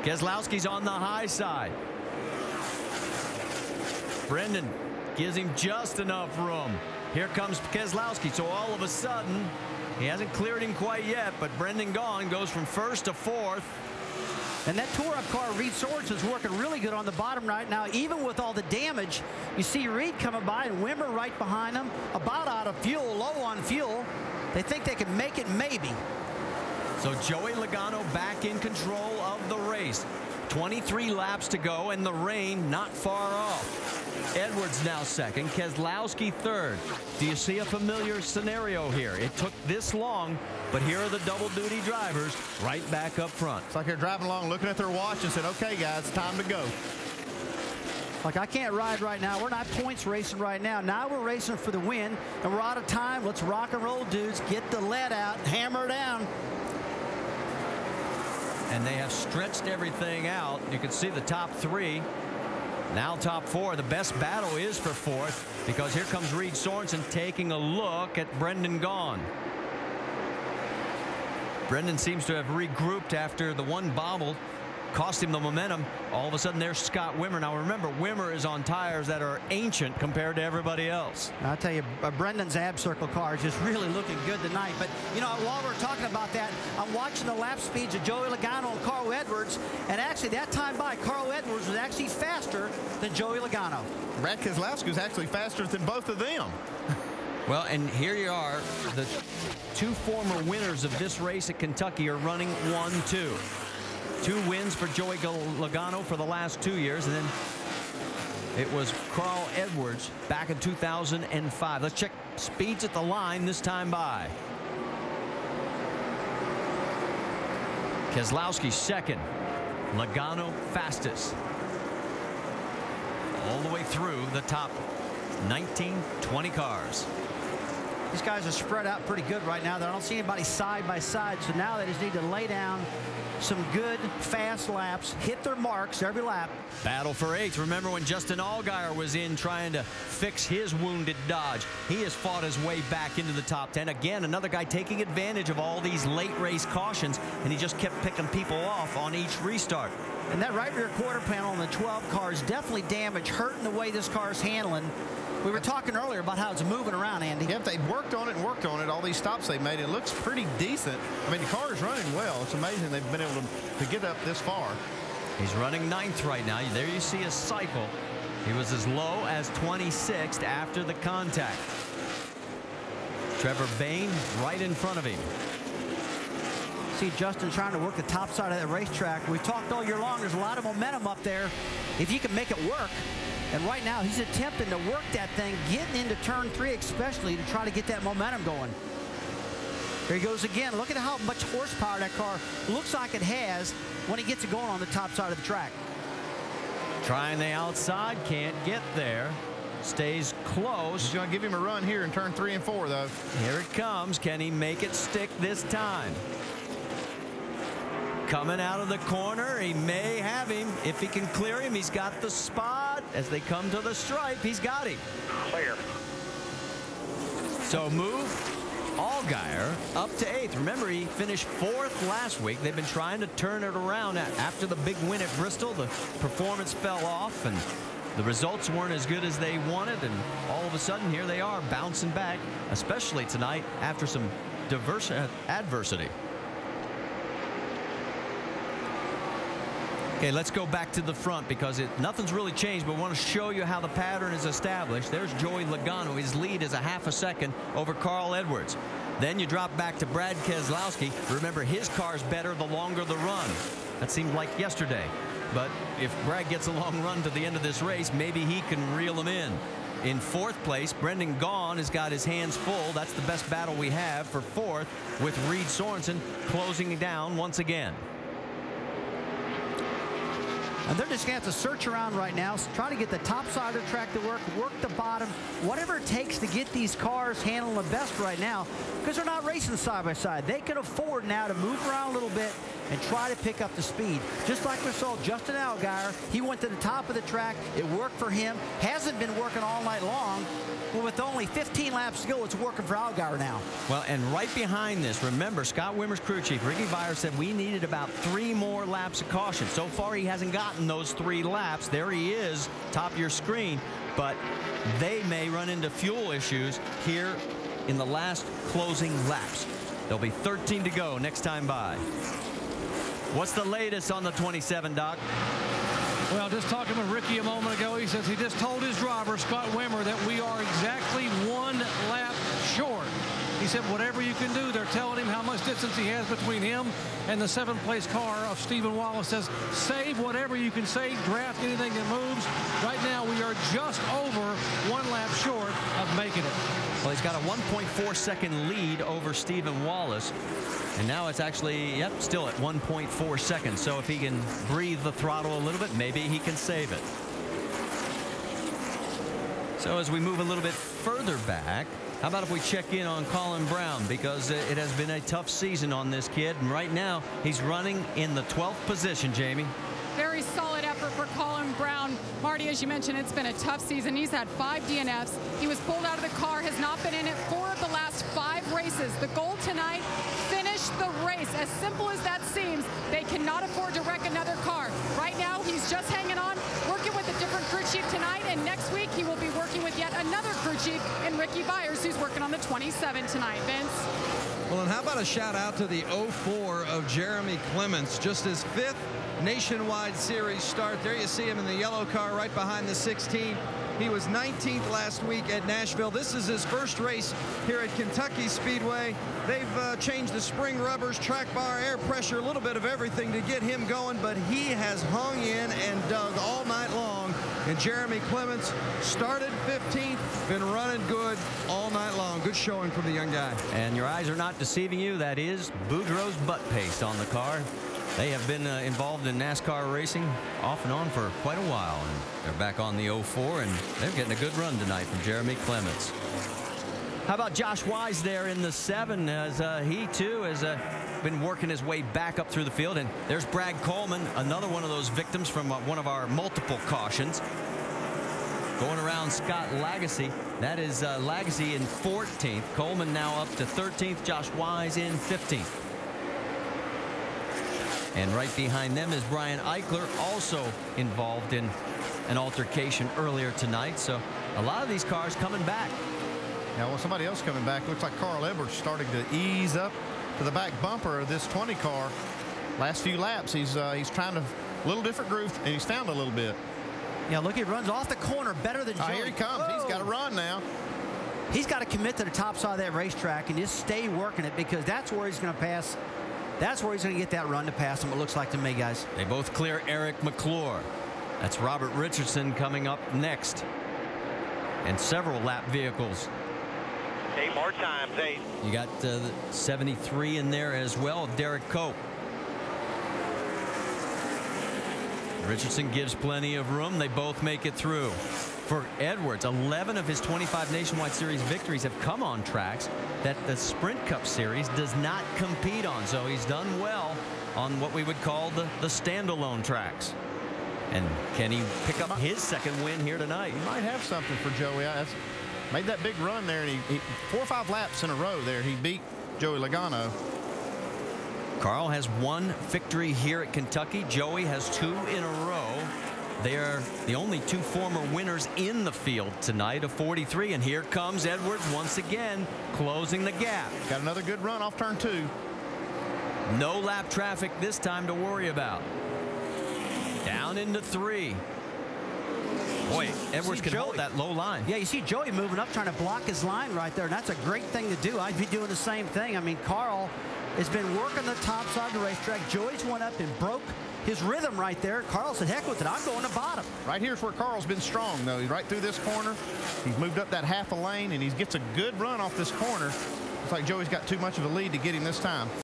Keselowski's on the high side. Brendan gives him just enough room. Here comes Keselowski. So all of a sudden, he hasn't cleared him quite yet, but Brendan Gaughan goes from first to fourth. And that tour-up car, Reed Sorensen's working really good on the bottom right now. Even with all the damage, you see Reed coming by and Wimmer right behind him, about out of fuel, low on fuel. They think they can make it maybe. So Joey Logano back in control of the race. 23 laps to go, and the rain not far off. Edwards now second, Keselowski third. Do you see a familiar scenario here? It took this long, but here are the double-duty drivers right back up front. It's like they're driving along, looking at their watch and said, okay, guys, it's time to go. Like, I can't ride right now. We're not points racing right now. Now we're racing for the win, and we're out of time. Let's rock and roll, dudes. Get the lead out. Hammer down. And they have stretched everything out. You can see the top three. Now top four. The best battle is for fourth, because here comes Reed Sorensen taking a look at Brendan Gaughan. Brendan seems to have regrouped after the one bobble cost him the momentum. All of a sudden there's Scott Wimmer. Now remember, Wimmer is on tires that are ancient compared to everybody else. I'll tell you, Brendan's Ab Circle car is just really looking good tonight. But you know, while we're talking about that, I'm watching the lap speeds of Joey Logano and Carl Edwards, and actually that time by Carl Edwards was actually faster than Joey Logano. Brad Keselowski was actually faster than both of them. Well, and here you are. The two former winners of this race at Kentucky are running 1-2. 2 wins for Joey Logano for the last 2 years, and then it was Carl Edwards back in 2005. Let's check speeds at the line this time by. Keselowski second, Logano fastest. All the way through the top 19, 20 cars. These guys are spread out pretty good right now. I don't see anybody side by side, so now they just need to lay down some good, fast laps, hit their marks every lap. Battle for 8th. Remember when Justin Allgaier was in trying to fix his wounded Dodge? He has fought his way back into the top 10. Again, another guy taking advantage of all these late race cautions, and he just kept picking people off on each restart. And that right rear quarter panel on the 12 car is definitely damaged, hurting the way this car is handling. We were talking earlier about how it's moving around, Andy. Yep, they worked on it and worked on it. All these stops they made, it looks pretty decent. I mean, the car is running well. It's amazing they've been able to get up this far. He's running 9th right now. There you see a cycle. He was as low as 26th after the contact. Trevor Bayne right in front of him. See Justin trying to work the top side of that racetrack. We've talked all year long. There's a lot of momentum up there. If you can make it work. And right now, he's attempting to work that thing, getting into turn 3 especially, to try to get that momentum going. There he goes again. Look at how much horsepower that car looks like it has when he gets it going on the top side of the track. Trying the outside, can't get there. Stays close. He's going to give him a run here in turn 3 and 4, though. Here it comes. Can he make it stick this time? Coming out of the corner, he may have him. If he can clear him, he's got the spot. As they come to the stripe, he's got him. Clear. So move Allgaier up to 8th. Remember, he finished 4th last week. They've been trying to turn it around. After the big win at Bristol, the performance fell off, and the results weren't as good as they wanted. And all of a sudden, here they are bouncing back, especially tonight after some adversity. Okay, let's go back to the front because nothing's really changed, but we want to show you how the pattern is established. There's Joey Logano. His lead is a half a second over Carl Edwards. Then you drop back to Brad Keselowski. Remember, his car's better the longer the run. That seemed like yesterday. But if Brad gets a long run to the end of this race, maybe he can reel him in. In 4th place, Brendan Gaughan has got his hands full. That's the best battle we have for 4th, with Reed Sorensen closing down once again. And they're just going to have to search around right now, try to get the top side of the track to work the bottom, whatever it takes to get these cars handling the best right now, because they're not racing side by side. They can afford now to move around a little bit and try to pick up the speed. Just like we saw Justin Allgaier, he went to the top of the track. It worked for him. Hasn't been working all night long. Well, with only 15 laps to go, it's working for Allgaier now. Well, and right behind this, remember, Scott Wimmer's crew chief, Ricky Byers, said we needed about 3 more laps of caution. So far, he hasn't gotten those 3 laps. There he is, top of your screen. But they may run into fuel issues here in the last closing laps. There'll be 13 to go next time by. What's the latest on the 27, Doc? Well, just talking with Ricky a moment ago, he says he just told his driver, Scott Wimmer, that we are exactly 1 lap short. He said whatever you can do. They're telling him how much distance he has between him and the 7th place car of Stephen Wallace. Says save whatever you can save, draft anything that moves. Right now we are just over 1 lap short of making it. Well, he's got a 1.4-second lead over Stephen Wallace. And now it's actually, yep, still at 1.4 seconds. So if he can breathe the throttle a little bit, maybe he can save it. So as we move a little bit further back, how about if we check in on Colin Brown, because it has been a tough season on this kid. And right now he's running in the 12th position, Jamie. Very solid effort for Colin Brown. Marty, as you mentioned, it's been a tough season. He's had 5 DNFs. He was pulled out of the car, has not been in it 4 of the last 5 races. The goal tonight, finish the race. As simple as that seems, they cannot afford to wreck another car. Right now, he's just hanging on, working with a different crew chief tonight, and next week he will be working with yet another crew chief in Ricky Byers, who's working on the 27 tonight. Vince? Well, and how about a shout out to the 04 of Jeremy Clements, just his 5th Nationwide Series start. There you see him in the yellow car right behind the 16. He was 19th last week at Nashville. This is his first race here at Kentucky Speedway. They've changed the spring rubbers, track bar, air pressure, a little bit of everything to get him going, but he has hung in and dug all night long. And Jeremy Clements started 15th, been running good all night long. Good showing from the young guy. And your eyes are not deceiving you. That is Boudreaux's butt paste on the car. They have been involved in NASCAR racing off and on for quite a while. And they're back on the 04, and they're getting a good run tonight from Jeremy Clements. How about Josh Wise there in the 7, as he too has been working his way back up through the field. And there's Brad Coleman, another one of those victims from one of our multiple cautions. Going around Scott Lagasse. That is Lagasse in 14th. Coleman now up to 13th. Josh Wise in 15th. And right behind them is Brian Eichler, also involved in an altercation earlier tonight. So a lot of these cars coming back. Now, well, somebody else coming back. Looks like Carl Edwards starting to ease up to the back bumper of this 20 car. Last few laps, he's trying to a little different groove, and he's found a little bit. Yeah, look, he runs off the corner better than Joey. Here he comes. Whoa. He's got to run now. He's got to commit to the top side of that racetrack and just stay working it, because that's where he's going to pass. That's where he's going to get that run to pass him, it looks like to me, guys. They both clear Eric McClure. That's Robert Richardson coming up next. And several lap vehicles. 8 more times, 8. You got 73 in there as well of Derek Cope. Richardson gives plenty of room. They both make it through. For Edwards, 11 of his 25 Nationwide Series victories have come on tracks that the Sprint Cup Series does not compete on. So he's done well on what we would call the standalone tracks. And can he pick up his 2nd win here tonight? He might have something for Joey. Made that big run there, and he 4 or 5 laps in a row there. He beat Joey Logano. Carl has 1 victory here at Kentucky. Joey has 2 in a row. They are the only 2 former winners in the field tonight of 43. And here comes Edwards once again, closing the gap. Got another good run off turn 2. No lap traffic this time to worry about. Down into 3. Boy, Edwards can hold that low line. Yeah, you see Joey moving up, trying to block his line right there. And that's a great thing to do. I'd be doing the same thing. I mean, Carl has been working the top side of the racetrack. Joey's went up and broke his rhythm right there. Carl said, heck with it, I'm going to bottom. Right here's where Carl's been strong, though. He's right through this corner. He's moved up that half a lane, and he gets a good run off this corner. Looks like Joey's got too much of a lead to get him this time.